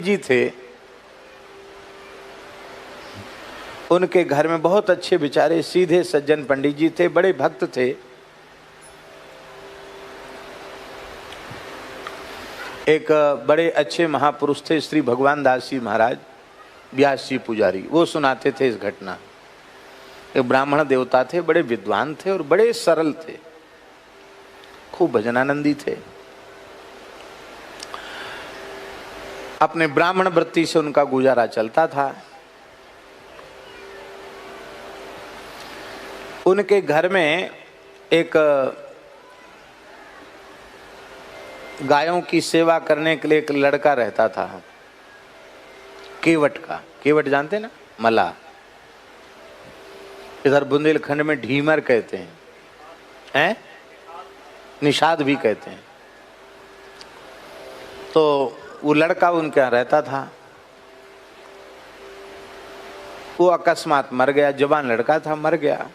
जी थे, उनके घर में बहुत अच्छे बेचारे सीधे सज्जन पंडित जी थे, बड़े भक्त थे। एक बड़े अच्छे महापुरुष थे श्री भगवान दास जी महाराज व्यास जी पुजारी, वो सुनाते थे इस घटना। एक ब्राह्मण देवता थे, बड़े विद्वान थे और बड़े सरल थे, खूब भजनानंदी थे। अपने ब्राह्मण वृत्ति से उनका गुजारा चलता था। उनके घर में एक गायों की सेवा करने के लिए एक लड़का रहता था, केवट का। केवट जानते ना, मला, इधर बुंदेलखंड में ढीमर कहते हैं, निषाद भी कहते हैं। तो वो लड़का उनके यहाँ रहता था। वो अकस्मात मर गया, जवान लड़का था, मर गया।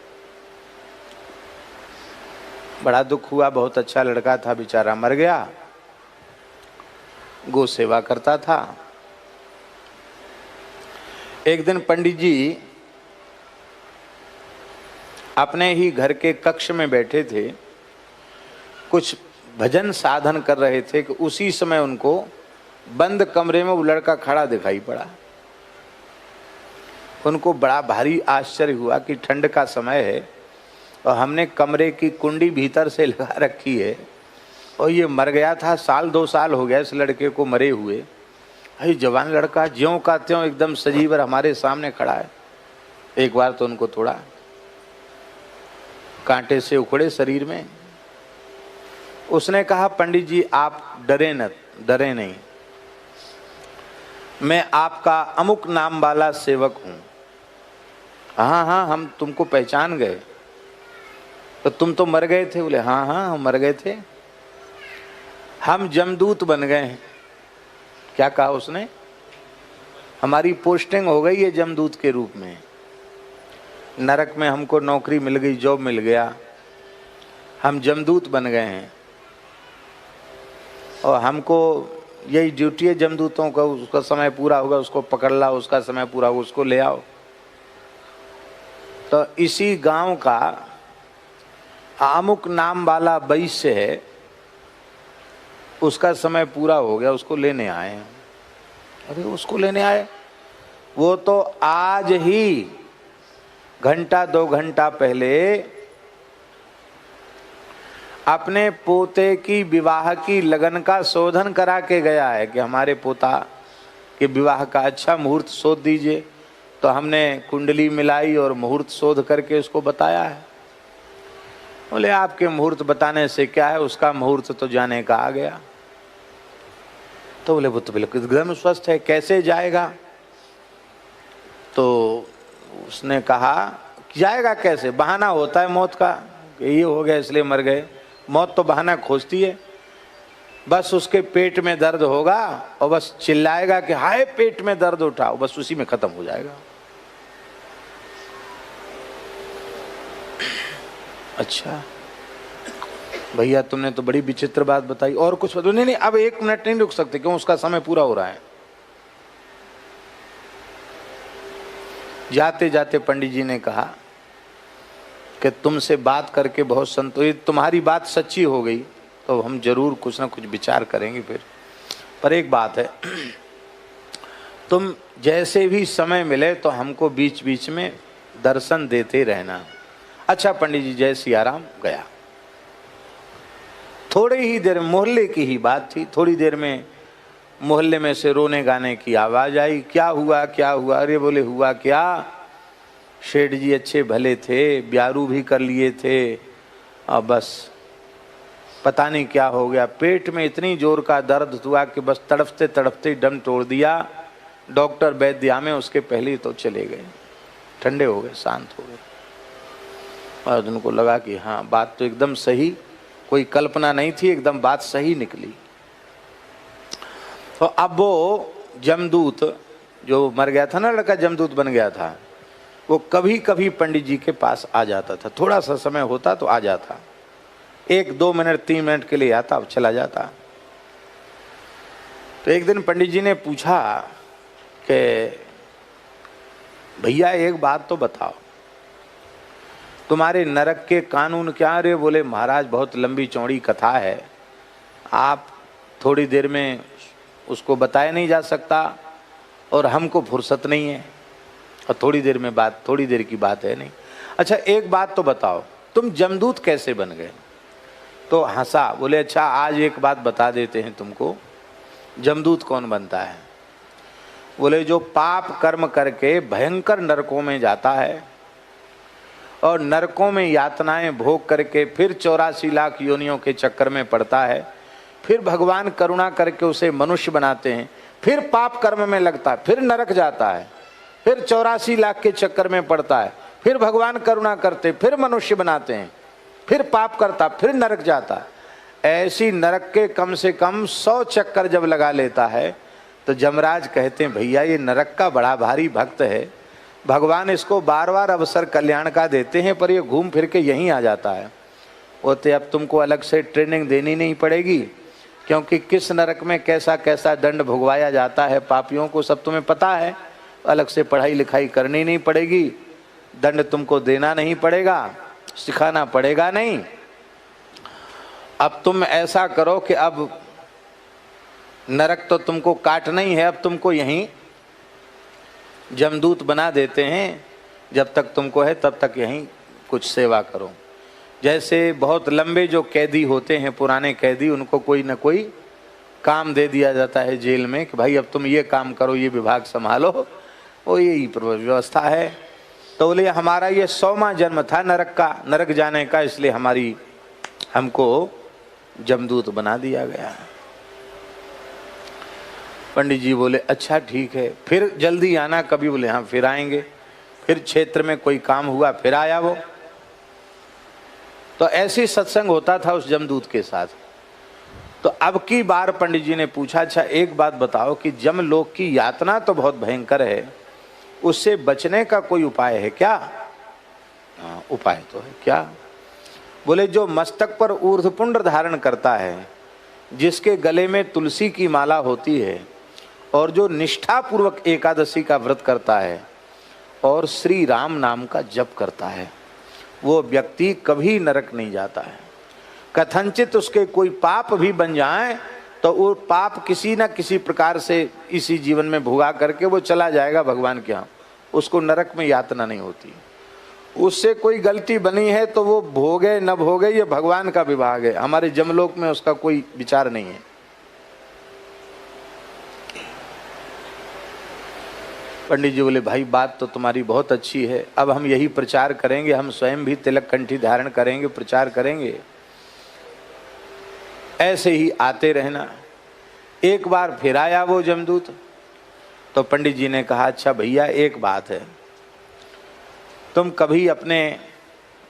बड़ा दुख हुआ, बहुत अच्छा लड़का था, बेचारा मर गया। गो सेवा करता था। एक दिन पंडित जी अपने ही घर के कक्ष में बैठे थे, कुछ भजन साधन कर रहे थे कि उसी समय उनको बंद कमरे में वो लड़का खड़ा दिखाई पड़ा। उनको बड़ा भारी आश्चर्य हुआ कि ठंड का समय है और हमने कमरे की कुंडी भीतर से लगा रखी है और ये मर गया था। 1-2 साल हो गया इस लड़के को मरे हुए। अरे जवान लड़का ज्यों का त्यों एकदम सजीवर हमारे सामने खड़ा है। एक बार तो उनको थोड़ा कांटे से उखड़े शरीर में। उसने कहा, पंडित जी आप डरे नहीं, मैं आपका अमुक नाम वाला सेवक हूं। हाँ हाँ, हम तुमको पहचान गए। तो तुम तो मर गए थे? बोले हाँ हाँ, हम मर गए थे, हम जमदूत बन गए हैं। क्या कहा उसने? हमारी पोस्टिंग हो गई है जमदूत के रूप में। नरक में हमको नौकरी मिल गई, जॉब मिल गया, हम जमदूत बन गए हैं और हमको यही ड्यूटी है जमदूतों का। उसका समय पूरा होगा उसको पकड़ लाओ, उसका समय पूरा होगा उसको ले आओ। तो इसी गांव का अमुक नाम वाला वैश्य है, उसका समय पूरा हो गया, उसको लेने आए हैं। अरे उसको लेने आए? वो तो आज ही 1-2 घंटा पहले अपने पोते की विवाह की लगन का शोधन करा के गया है कि हमारे पोता के विवाह का अच्छा मुहूर्त शोध दीजिए। तो हमने कुंडली मिलाई और मुहूर्त शोध करके उसको बताया है। बोले आपके मुहूर्त बताने से क्या है, उसका मुहूर्त तो जाने का आ गया। तो बोले वो तो बिल्कुल एकदम स्वस्थ है, कैसे जाएगा? तो उसने कहा जाएगा कैसे, बहाना होता है मौत का, ये हो गया इसलिए मर गए। मौत तो बहाना खोजती है। बस उसके पेट में दर्द होगा और बस चिल्लाएगा कि हाय पेट में दर्द उठा, बस उसी में खत्म हो जाएगा। अच्छा भैया तुमने तो बड़ी विचित्र बात बताई, और कुछ बताओ। नहीं, अब 1 मिनट नहीं रुक सकते, क्यों? उसका समय पूरा हो रहा है। जाते जाते पंडित जी ने कहा कि तुमसे बात करके बहुत संतोषित, तुम्हारी बात सच्ची हो गई तो हम जरूर कुछ ना कुछ विचार करेंगे फिर। पर एक बात है, तुम जैसे भी समय मिले तो हमको बीच बीच में दर्शन देते रहना। अच्छा पंडित जी, जय सियाराम। गया। थोड़ी ही देर, मोहल्ले की ही बात थी, थोड़ी देर में मोहल्ले में से रोने गाने की आवाज आई। क्या हुआ क्या हुआ? अरे बोले हुआ क्या, शेठ जी अच्छे भले थे, ब्यारू भी कर लिए थे और बस पता नहीं क्या हो गया, पेट में इतनी जोर का दर्द हुआ कि बस तड़पते तड़पते दम तोड़ दिया। डॉक्टर वैद्य आमे उसके पहले ही तो चले गए, ठंडे हो गए, शांत हो गए। और उनको लगा कि हाँ बात तो एकदम सही, कोई कल्पना नहीं थी, एकदम बात सही निकली। तो अब वो जमदूत जो मर गया था ना, लड़का जमदूत बन गया था, वो कभी कभी पंडित जी के पास आ जाता था। थोड़ा सा समय होता तो आ जाता, 1-2 मिनट 3 मिनट के लिए आता, अब चला जाता। तो एक दिन पंडित जी ने पूछा कि भैया एक बात तो बताओ, तुम्हारे नरक के कानून क्या? रे बोले महाराज बहुत लंबी चौड़ी कथा है, आप थोड़ी देर में उसको बताया नहीं जा सकता और हमको फुर्सत नहीं है और थोड़ी देर में बात, थोड़ी देर की बात है नहीं। अच्छा एक बात तो बताओ, तुम जमदूत कैसे बन गए? तो हंसा, बोले अच्छा आज एक बात बता देते हैं तुमको, जमदूत कौन बनता है? बोले जो पाप कर्म करके भयंकर नरकों में जाता है और नरकों में यातनाएं भोग करके फिर 84 लाख योनियों के चक्कर में पड़ता है, फिर भगवान करुणा करके उसे मनुष्य बनाते हैं, फिर पाप कर्म में लगता है, फिर नरक जाता है, फिर 84 लाख के चक्कर में पड़ता है, फिर भगवान करुणा करते, फिर मनुष्य बनाते हैं, फिर पाप करता, फिर नरक जाता है। ऐसी नरक के कम से कम 100 चक्कर जब लगा लेता है तो जमराज कहते हैं भैया ये नरक का बड़ा भारी भक्त है, भगवान इसको बार बार अवसर कल्याण का देते हैं पर ये घूम फिर के यहीं आ जाता है। बोलते अब तुमको अलग से ट्रेनिंग देनी नहीं पड़ेगी, क्योंकि किस नरक में कैसा कैसा दंड भुगवाया जाता है पापियों को सब तुम्हें पता है, अलग से पढ़ाई लिखाई करनी नहीं पड़ेगी, दंड तुमको देना नहीं पड़ेगा, सिखाना पड़ेगा नहीं। अब तुम ऐसा करो कि अब नरक तो तुमको काटना ही है, अब तुमको यहीं जमदूत बना देते हैं, जब तक तुमको है तब तक यहीं कुछ सेवा करो। जैसे बहुत लंबे जो कैदी होते हैं, पुराने कैदी, उनको कोई न कोई काम दे दिया जाता है जेल में कि भाई अब तुम ये काम करो, ये विभाग संभालो, वो यही व्यवस्था है। तो बोले हमारा ये 100वां जन्म था नरक का, नरक जाने का, इसलिए हमको जमदूत बना दिया गया। पंडित जी बोले अच्छा ठीक है, फिर जल्दी आना कभी। बोले हाँ फिर आएंगे। फिर क्षेत्र में कोई काम हुआ, फिर आया वो। तो ऐसी सत्संग होता था उस जमदूत के साथ। तो अब की बार पंडित जी ने पूछा अच्छा एक बात बताओ कि जमलोक की यातना तो बहुत भयंकर है, उससे बचने का कोई उपाय है क्या? हाँ उपाय तो है। क्या? बोले जो मस्तक पर ऊर्ध्वपुंड धारण करता है, जिसके गले में तुलसी की माला होती है और जो निष्ठा पूर्वक एकादशी का व्रत करता है और श्री राम नाम का जप करता है, वो व्यक्ति कभी नरक नहीं जाता है। कथनचित उसके कोई पाप भी बन जाए तो वो पाप किसी न किसी प्रकार से इसी जीवन में भुगा करके वो चला जाएगा भगवान के यहाँ, उसको नरक में यातना नहीं होती। उससे कोई गलती बनी है तो वो भोगे न भोगे ये भगवान का विभाग है, हमारे जमलोक में उसका कोई विचार नहीं है। पंडित जी बोले भाई बात तो तुम्हारी बहुत अच्छी है, अब हम यही प्रचार करेंगे, हम स्वयं भी तिलक कंठी धारण करेंगे, प्रचार करेंगे, ऐसे ही आते रहना। एक बार फिर आया वो जमदूत। तो पंडित जी ने कहा अच्छा भैया एक बात है, तुम कभी अपने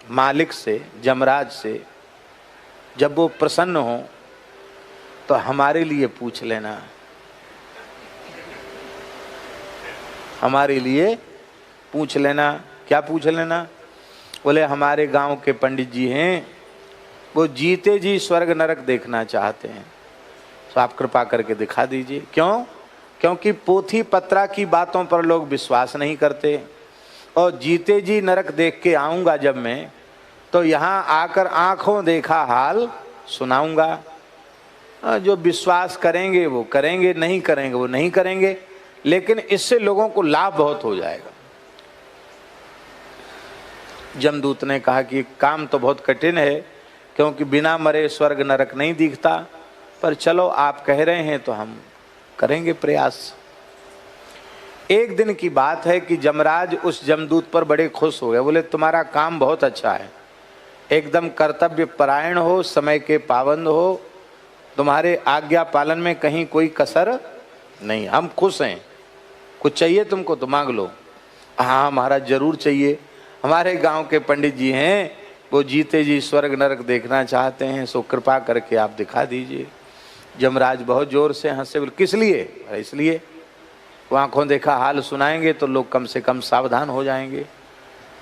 मालिक से, जमराज से, जब वो प्रसन्न हो तो हमारे लिए पूछ लेना, हमारे लिए पूछ लेना। क्या पूछ लेना? बोले हमारे गांव के पंडित जी हैं, वो जीते जी स्वर्ग नरक देखना चाहते हैं, तो आप कृपा करके दिखा दीजिए। क्यों? क्योंकि पोथी पत्रा की बातों पर लोग विश्वास नहीं करते, और जीते जी नरक देख के आऊँगा जब मैं, तो यहाँ आकर आँखों देखा हाल सुनाऊँगा। जो विश्वास करेंगे वो करेंगे, नहीं करेंगे वो नहीं करेंगे, लेकिन इससे लोगों को लाभ बहुत हो जाएगा। जमदूत ने कहा कि काम तो बहुत कठिन है, क्योंकि बिना मरे स्वर्ग नरक नहीं दिखता, पर चलो आप कह रहे हैं तो हम करेंगे प्रयास। एक दिन की बात है कि जमराज उस जमदूत पर बड़े खुश हो गए। बोले तुम्हारा काम बहुत अच्छा है, एकदम कर्तव्य परायण हो, समय के पाबंद हो, तुम्हारे आज्ञा पालन में कहीं कोई कसर नहीं, हम खुश हैं। कुछ चाहिए तुमको तो मांग लो। हाँ महाराज जरूर चाहिए, हमारे गांव के पंडित जी हैं, वो जीते जी स्वर्ग नरक देखना चाहते हैं, सो कृपा करके आप दिखा दीजिए। जमराज बहुत जोर से हंसे। बोले किस लिए? इसलिए वो आंखों देखा हाल सुनाएंगे तो लोग कम से कम सावधान हो जाएंगे।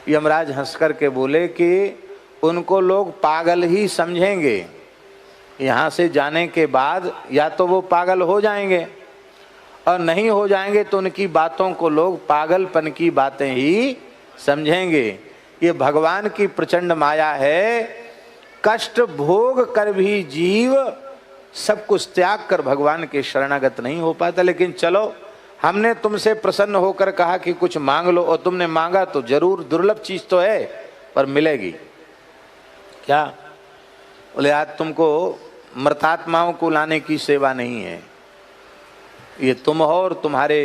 यमराज हंस कर के बोले कि उनको लोग पागल ही समझेंगे, यहाँ से जाने के बाद या तो वो पागल हो जाएंगे और नहीं हो जाएंगे तो उनकी बातों को लोग पागलपन की बातें ही समझेंगे। ये भगवान की प्रचंड माया है। कष्ट भोग कर भी जीव सब कुछ त्याग कर भगवान के शरणागत नहीं हो पाता। लेकिन चलो, हमने तुमसे प्रसन्न होकर कहा कि कुछ मांग लो, और तुमने मांगा तो जरूर, दुर्लभ चीज तो है पर मिलेगी। क्या बोले? आज तुमको मृतात्माओं को लाने की सेवा नहीं है, ये तुम हो और तुम्हारे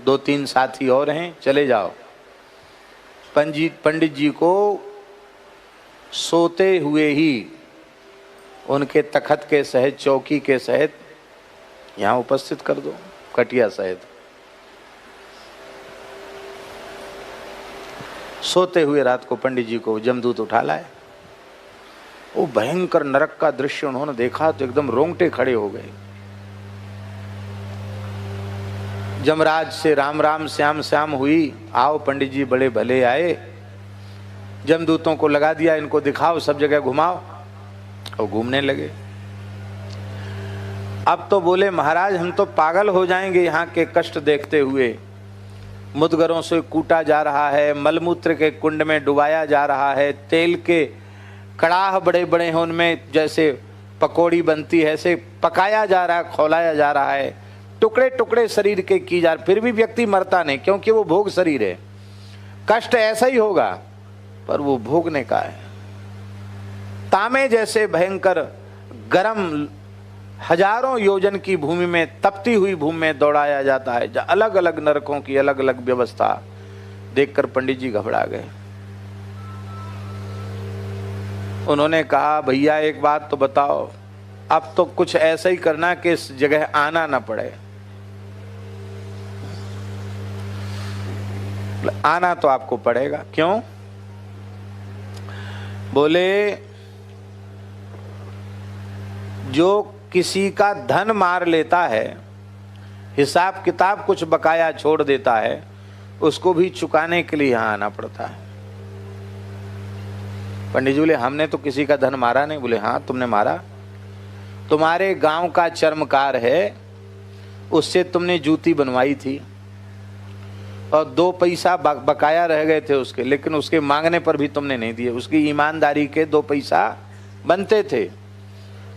2-3 साथी और हैं, चले जाओ। पंडित जी को सोते हुए ही उनके तखत के सहित, चौकी के सहित यहाँ उपस्थित कर दो, कटिया सहित। सोते हुए रात को पंडित जी को जमदूत उठा लाए। वो भयंकर नरक का दृश्य उन्होंने देखा तो एकदम रोंगटे खड़े हो गए। जमराज से राम राम श्याम श्याम हुई, आओ पंडित जी बड़े भले आए। जमदूतों को लगा दिया, इनको दिखाओ, सब जगह घुमाओ, और घूमने लगे। अब तो बोले महाराज हम तो पागल हो जाएंगे यहाँ के कष्ट देखते हुए। मुदगरों से कूटा जा रहा है, मलमूत्र के कुंड में डुबाया जा रहा है, तेल के कड़ाह बड़े बड़े हैं, उनमें जैसे पकौड़ी बनती है ऐसे पकाया जा रहा है, खौलाया जा रहा है, टुकड़े टुकड़े शरीर के की जा, फिर भी व्यक्ति मरता नहीं, क्योंकि वो भोग शरीर है। कष्ट ऐसा ही होगा पर वो भोगने का है। तामे जैसे भयंकर गरम हजारों योजन की भूमि में, तपती हुई भूमि में दौड़ाया जाता है, जहाँ अलग अलग नरकों की अलग अलग व्यवस्था देखकर पंडित जी घबरा गए। उन्होंने कहा भैया एक बात तो बताओ, अब तो कुछ ऐसा ही करना कि इस जगह आना ना पड़े। आना तो आपको पड़ेगा। क्यों? बोले जो किसी का धन मार लेता है, हिसाब किताब कुछ बकाया छोड़ देता है, उसको भी चुकाने के लिए यहां आना पड़ता है। पंडित जी बोले हमने तो किसी का धन मारा नहीं। बोले हाँ तुमने मारा, तुम्हारे गांव का चर्मकार है, उससे तुमने जूती बनवाई थी और 2 पैसा बकाया रह गए थे उसके, लेकिन उसके मांगने पर भी तुमने नहीं दिए। उसकी ईमानदारी के 2 पैसा बनते थे।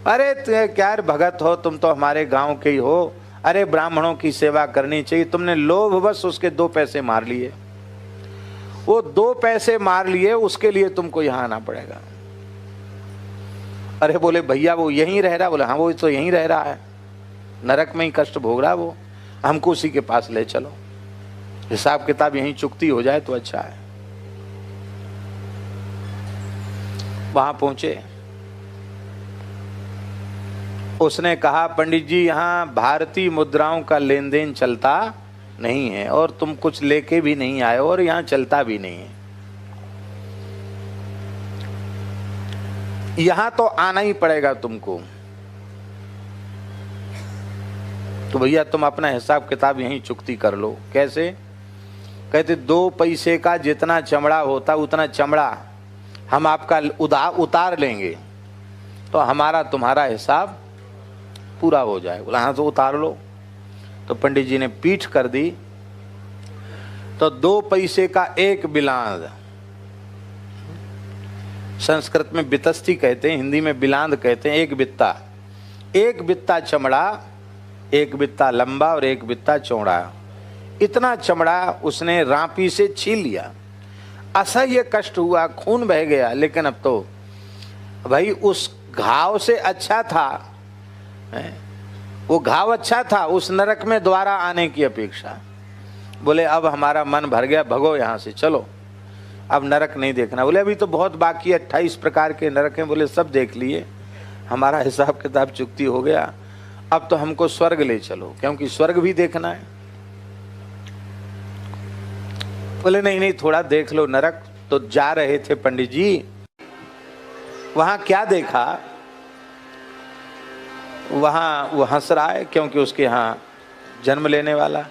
अरे क्या भगत हो तुम, तो हमारे गांव के ही हो, अरे ब्राह्मणों की सेवा करनी चाहिए। तुमने लोभवश उसके 2 पैसे मार लिए, वो 2 पैसे मार लिए, उसके लिए तुमको यहाँ आना पड़ेगा। अरे बोले भैया वो यहीं रह रहा। बोले हाँ वो तो यहीं रह रहा है, नरक में ही कष्ट भोग रहा वो, हमको उसी के पास ले चलो, हिसाब किताब यहीं चुकती हो जाए तो अच्छा है। वहां पहुंचे, उसने कहा पंडित जी यहाँ भारतीय मुद्राओं का लेन देन चलता नहीं है और तुम कुछ लेके भी नहीं आए और यहाँ चलता भी नहीं है, यहाँ तो आना ही पड़ेगा तुमको। तो भैया तुम अपना हिसाब किताब यहीं चुकती कर लो। कैसे? कहते 2 पैसे का जितना चमड़ा होता उतना चमड़ा हम आपका उतार लेंगे तो हमारा तुम्हारा हिसाब पूरा हो जाए। बोला हाँ तो उतार लो। तो पंडित जी ने पीठ कर दी तो 2 पैसे का 1 बिलांद, संस्कृत में बितस्ती कहते हैं, हिंदी में बिलांद कहते हैं, 1 बित्ता, 1 बित्ता चमड़ा, 1 बित्ता लंबा और 1 बित्ता चौड़ा, इतना चमड़ा उसने रापी से छील लिया। असह्य कष्ट हुआ, खून बह गया, लेकिन अब तो भाई उस घाव से अच्छा था, वो घाव अच्छा था उस नरक में दोबारा आने की अपेक्षा। बोले अब हमारा मन भर गया, भगो यहाँ से, चलो अब नरक नहीं देखना। बोले अभी तो बहुत बाकी, 28 प्रकार के नरक हैं। बोले सब देख लिए, हमारा हिसाब किताब चुकती हो गया, अब तो हमको स्वर्ग ले चलो, क्योंकि स्वर्ग भी देखना है। बोले नहीं नहीं थोड़ा देख लो नरक। तो जा रहे थे पंडित जी, वहां क्या देखा, वहां वो हंस रहा है क्योंकि उसके यहाँ जन्म लेने वाला।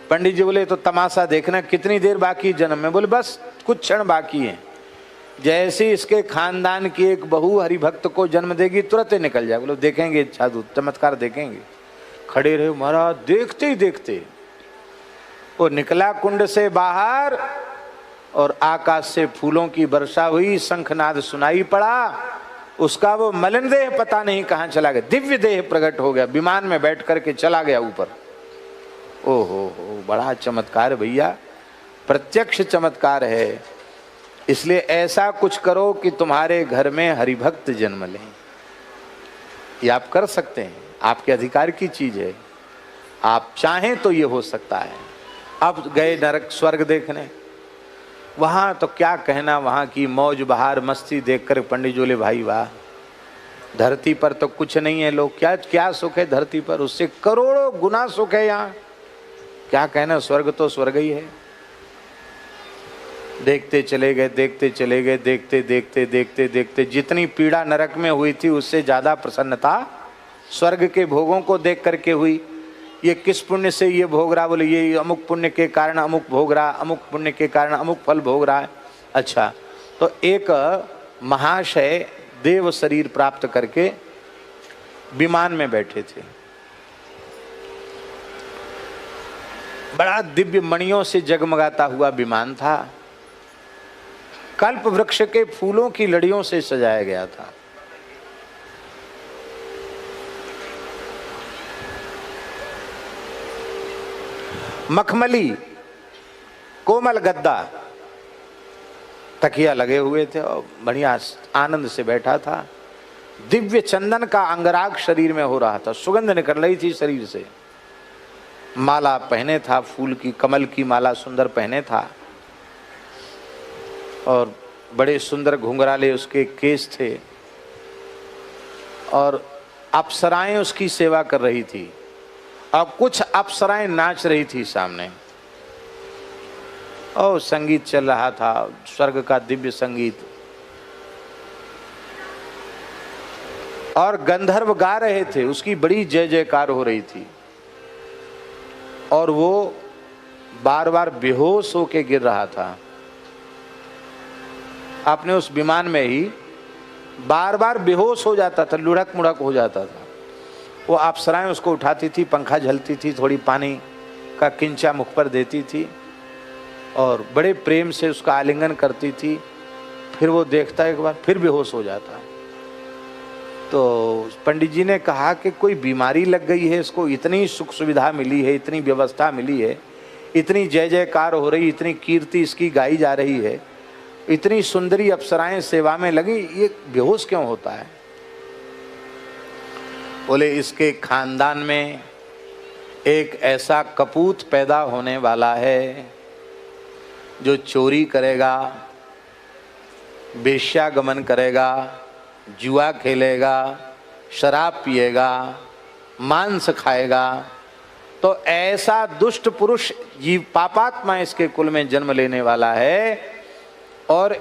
पंडित जी बोले तो तमाशा देखना, कितनी देर बाकी जन्म में? बोले बस कुछ क्षण बाकी है, जैसे इसके खानदान की एक बहू हरिभक्त को जन्म देगी तुरंत निकल जाए। बोले देखेंगे जादू चमत्कार देखेंगे। खड़े रहे महाराज। देखते ही देखते वो निकला कुंड से बाहर और आकाश से फूलों की वर्षा हुई, शंखनाद सुनाई पड़ा। उसका वो मलिन देह पता नहीं कहां चला गया, दिव्य देह प्रकट हो गया, विमान में बैठ करके चला गया ऊपर। ओहो, बड़ा चमत्कार भैया, प्रत्यक्ष चमत्कार है। इसलिए ऐसा कुछ करो कि तुम्हारे घर में हरिभक्त जन्म लें। ये आप कर सकते हैं, आपके अधिकार की चीज है। आप चाहें तो ये हो सकता है। अब गए नरक स्वर्ग देखने, वहां तो क्या कहना, वहां की मौज बहार मस्ती देखकर पंडित जोले भाई वाह, धरती पर तो कुछ नहीं है। लोग क्या क्या सुख है धरती पर, उससे करोड़ों गुना सुख है यहाँ। क्या कहना, स्वर्ग तो स्वर्ग ही है। देखते चले गए, देखते चले गए, देखते देखते देखते देखते जितनी पीड़ा नरक में हुई थी उससे ज्यादा प्रसन्नता स्वर्ग के भोगों को देख करके हुई। ये किस पुण्य से ये भोग रहा, बोले ये अमुक पुण्य के कारण अमुक भोग रहा, अमुक पुण्य के कारण अमुक फल भोग रहा है। अच्छा, तो एक महाशय देव शरीर प्राप्त करके विमान में बैठे थे। बड़ा दिव्य मणियों से जगमगाता हुआ विमान था, कल्प वृक्ष के फूलों की लड़ियों से सजाया गया था। मखमली कोमल गद्दा, तकिया लगे हुए थे और बढ़िया आनंद से बैठा था। दिव्य चंदन का अंगराग शरीर में हो रहा था, सुगंध निकल रही थी शरीर से। माला पहने था, फूल की कमल की माला सुंदर पहने था और बड़े सुंदर घुंघराले उसके केस थे और अप्सराएं उसकी सेवा कर रही थी और कुछ अप्सराएं नाच रही थी सामने और संगीत चल रहा था, स्वर्ग का दिव्य संगीत। और गंधर्व गा रहे थे, उसकी बड़ी जय जयकार हो रही थी और वो बार बार बेहोश होके गिर रहा था। आपने उस विमान में ही बार बार बेहोश हो जाता था, लुढ़क मुढ़क हो जाता था। वो अप्सराएं उसको उठाती थी, पंखा झलती थी, थोड़ी पानी का किंचा मुख पर देती थी और बड़े प्रेम से उसका आलिंगन करती थी। फिर वो देखता एक बार फिर बेहोश हो जाता। तो पंडित जी ने कहा कि कोई बीमारी लग गई है इसको, इतनी सुख सुविधा मिली है, इतनी व्यवस्था मिली है, इतनी जय जयकार हो रही, इतनी कीर्ति इसकी गाई जा रही है, इतनी सुंदरी अप्सराएं सेवा में लगी, ये बेहोश क्यों होता है? बोले इसके खानदान में एक ऐसा कपूत पैदा होने वाला है जो चोरी करेगा, वेश्यागमन करेगा, जुआ खेलेगा, शराब पिएगा, मांस खाएगा। तो ऐसा दुष्ट पुरुष जीव पापात्मा इसके कुल में जन्म लेने वाला है और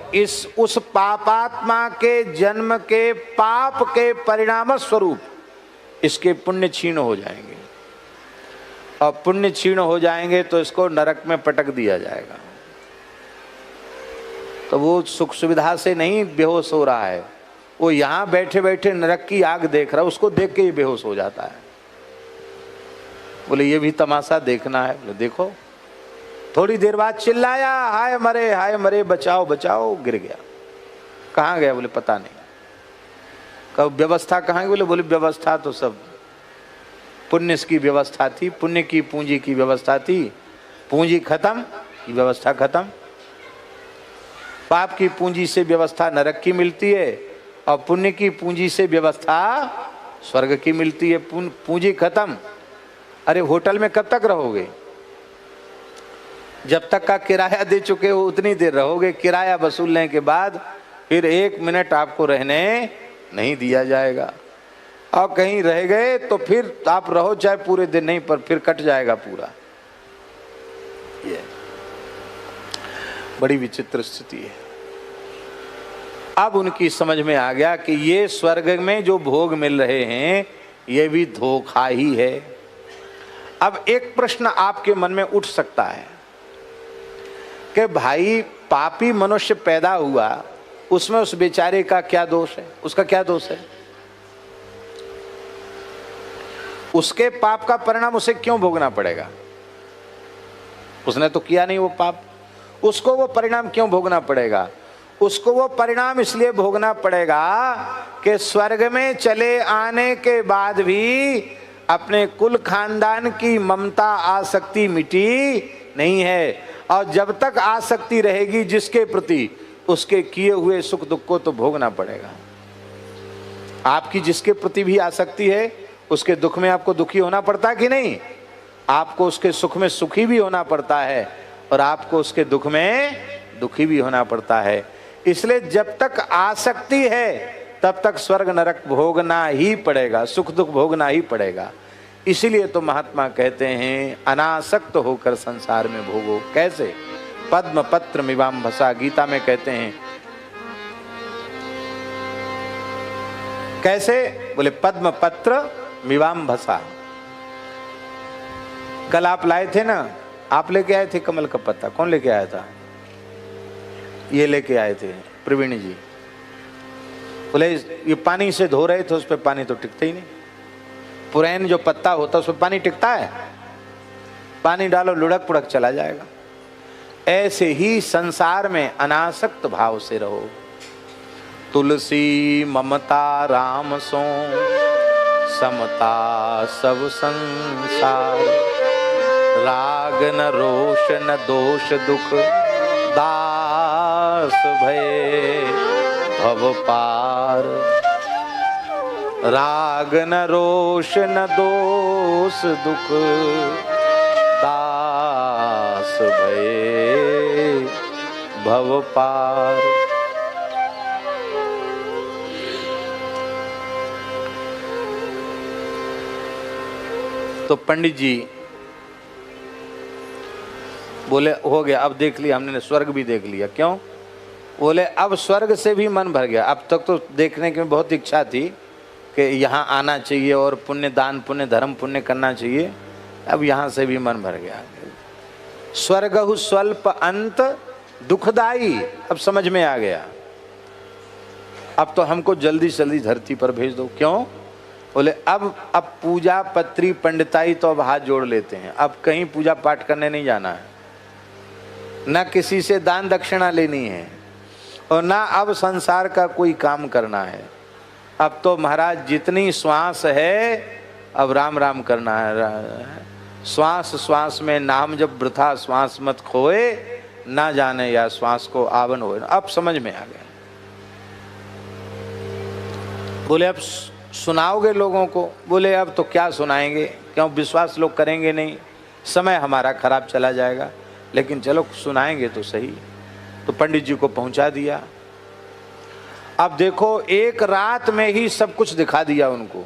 उस पापात्मा के जन्म के पाप के परिणाम स्वरूप इसके पुण्य क्षीण हो जाएंगे और पुण्य क्षीण हो जाएंगे तो इसको नरक में पटक दिया जाएगा। तो वो सुख सुविधा से नहीं बेहोश हो रहा है, वो यहां बैठे बैठे नरक की आग देख रहा है, उसको देख के ही बेहोश हो जाता है। बोले ये भी तमाशा देखना है। बोले देखो। थोड़ी देर बाद चिल्लाया, हाय मरे, बचाओ बचाओ, गिर गया। कहाँ गया? बोले पता नहीं। कब व्यवस्था कहाँ गई? बोले व्यवस्था तो सब पुण्य की व्यवस्था थी, पुण्य की पूंजी की व्यवस्था थी, पूंजी खत्म, व्यवस्था खत्म। पाप की पूंजी से व्यवस्था नरक की मिलती है और पुण्य की पूंजी से व्यवस्था स्वर्ग की मिलती है। पूंजी खत्म। अरे होटल में कब तक रहोगे? जब तक का किराया दे चुके हो उतनी देर रहोगे। किराया वसूलने के बाद फिर 1 मिनट आपको रहने नहीं दिया जाएगा और कहीं रह गए तो फिर आप रहो चाहे पूरे दिन नहीं, पर फिर कट जाएगा पूरा। ये बड़ी विचित्र स्थिति है। अब उनकी समझ में आ गया कि ये स्वर्ग में जो भोग मिल रहे हैं ये भी धोखा ही है। अब एक प्रश्न आपके मन में उठ सकता है कि भाई पापी मनुष्य पैदा हुआ, उसमें उस बेचारे का क्या दोष है? उसका क्या दोष है? उसके पाप का परिणाम उसे क्यों भोगना पड़ेगा? उसने तो किया नहीं वो पाप, उसको वो परिणाम क्यों भोगना पड़ेगा? उसको वो परिणाम इसलिए भोगना पड़ेगा कि स्वर्ग में चले आने के बाद भी अपने कुल खानदान की ममता आसक्ति मिटी नहीं है, और जब तक आसक्ति रहेगी जिसके प्रति, उसके किए हुए सुख दुख को तो भोगना पड़ेगा। आपकी जिसके प्रति भी आसक्ति है, उसके दुख में आपको दुखी होना पड़ता है कि नहीं? आपको उसके सुख में सुखी भी होना पड़ता है और आपको उसके दुख में दुखी भी होना पड़ता है। इसलिए जब तक आसक्ति है तब तक स्वर्ग नरक भोगना ही पड़ेगा, सुख दुख भोगना ही पड़ेगा। इसीलिए तो महात्मा कहते हैं अनासक्त होकर संसार में भोगो। कैसे? पद्म पत्र मिवाम भसा, गीता में कहते हैं। कैसे? बोले पद्म पत्र मिवाम भसा। कल आप लाए थे ना, आप लेके आए थे कमल का पत्ता। कौन लेके आया था? ये लेके आए थे प्रवीण जी। बोले ये पानी से धो रहे थे, उस पर पानी तो टिकता ही नहीं। पुरैन जो पत्ता होता है उस पर पानी टिकता है? पानी डालो लुढ़क पुढ़क चला जाएगा। ऐसे ही संसार में अनासक्त भाव से रहो। तुलसी ममता राम सो, समता सब संसार, राग न रोष न दोष दुख, दास भये भव पार। राग न रोष न दोष दुख, दास भये भव पार। तो पंडित जी बोले हो गया, अब देख लिया हमने, स्वर्ग भी देख लिया। क्यों? बोले अब स्वर्ग से भी मन भर गया। अब तक तो देखने की बहुत इच्छा थी कि यहाँ आना चाहिए और पुण्य दान पुण्य धर्म पुण्य करना चाहिए। अब यहाँ से भी मन भर गया। स्वर्गहु स्वल्प अंत दुखदाई, अब समझ में आ गया। अब तो हमको जल्दी से जल्दी धरती पर भेज दो। क्यों? बोले अब पूजा पत्री पंडिताई तो अब हाथ जोड़ लेते हैं। अब कहीं पूजा पाठ करने नहीं जाना है, न किसी से दान दक्षिणा लेनी है, और ना अब संसार का कोई काम करना है। अब तो महाराज जितनी श्वास है अब राम राम करना है। श्वास श्वास में नाम जब वृथा श्वास मत खोए, ना जाने या श्वास को आवन होए। अब समझ में आ गया। बोले अब सुनाओगे लोगों को? बोले अब तो क्या सुनाएंगे, क्यों विश्वास लोग करेंगे नहीं, समय हमारा खराब चला जाएगा। लेकिन चलो सुनाएंगे तो सही। तो पंडित जी को पहुंचा दिया। अब देखो एक रात में ही सब कुछ दिखा दिया उनको,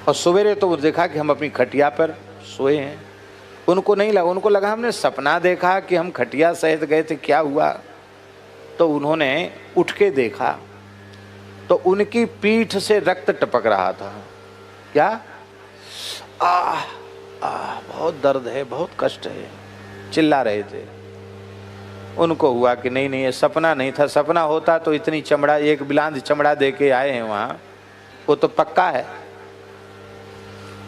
और सवेरे तो देखा कि हम अपनी खटिया पर सोए हैं। उनको नहीं लगा, उनको लगा हमने सपना देखा कि हम खटिया सहित गए थे, क्या हुआ? तो उन्होंने उठ के देखा तो उनकी पीठ से रक्त टपक रहा था। क्या? बहुत दर्द है, बहुत कष्ट है, चिल्ला रहे थे। उनको हुआ कि नहीं नहीं ये सपना नहीं था, सपना होता तो इतनी चमड़ा, एक बिलांद चमड़ा दे के आए हैं वहाँ, वो तो पक्का है।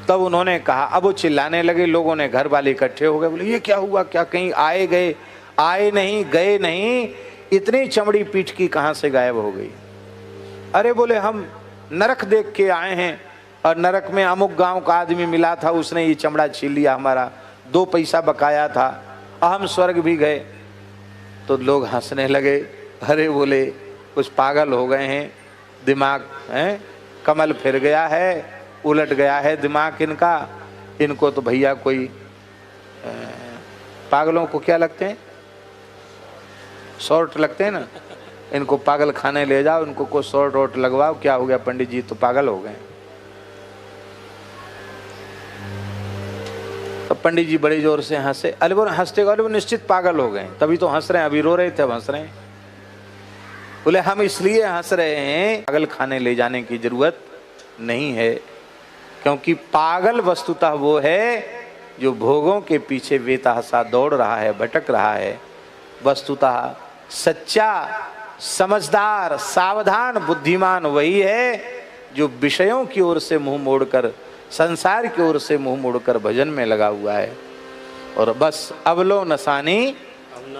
तब उन्होंने कहा, अब वो चिल्लाने लगे। लोगों ने, घर वाले इकट्ठे हो गए। बोले ये क्या हुआ? क्या कहीं आए गए? आए नहीं, गए नहीं, इतनी चमड़ी पीठ की कहाँ से गायब हो गई? अरे बोले हम नरक देख के आए हैं, और नरक में अमुक गांव का आदमी मिला था, उसने ये चमड़ा छीन लिया, हमारा 2 पैसा बकाया था, और हम स्वर्ग भी गए। तो लोग हंसने लगे। अरे बोले कुछ पागल हो गए हैं, दिमाग है, कमल फिर गया है, उलट गया है दिमाग इनका। इनको तो भैया कोई पागलों को क्या लगते हैं, शॉर्ट लगते हैं ना, इनको पागल खाने ले जाओ, इनको कोई शॉर्ट वोट लगवाओ। क्या हो गया पंडित जी तो पागल हो गए। तो पंडित जी बड़े जोर से हंसे। अरे वो हंसते गए, वो निश्चित पागल हो गए, तभी तो हंस रहे हैं। अभी रो रहे थे, अब हंस रहे हैं। बोले हम इसलिए हंस रहे हैं, पागल खाने ले जाने की जरूरत नहीं है, क्योंकि पागल वस्तुतः वो है जो भोगों के पीछे बेतहाशा दौड़ रहा है, भटक रहा है। वस्तुतः सच्चा समझदार सावधान बुद्धिमान वही है जो विषयों की ओर से मुंह मोड़कर संसार की ओर से मुंह मोड़कर भजन में लगा हुआ है। और बस अब लो नसानी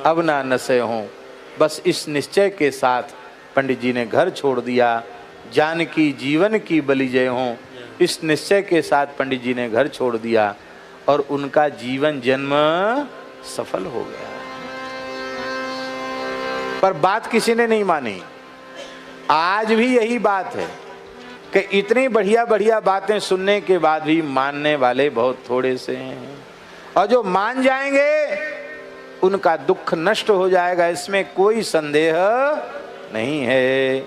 अब ना नशे हों, बस इस निश्चय के साथ पंडित जी ने घर छोड़ दिया। जानकी जीवन की बलि जय हों, इस निश्चय के साथ पंडित जी ने घर छोड़ दिया और उनका जीवन जन्म सफल हो गया। पर बात किसी ने नहीं मानी। आज भी यही बात है कि इतनी बढ़िया बढ़िया बातें सुनने के बाद भी मानने वाले बहुत थोड़े से हैं, और जो मान जाएंगे उनका दुख नष्ट हो जाएगा, इसमें कोई संदेह नहीं है।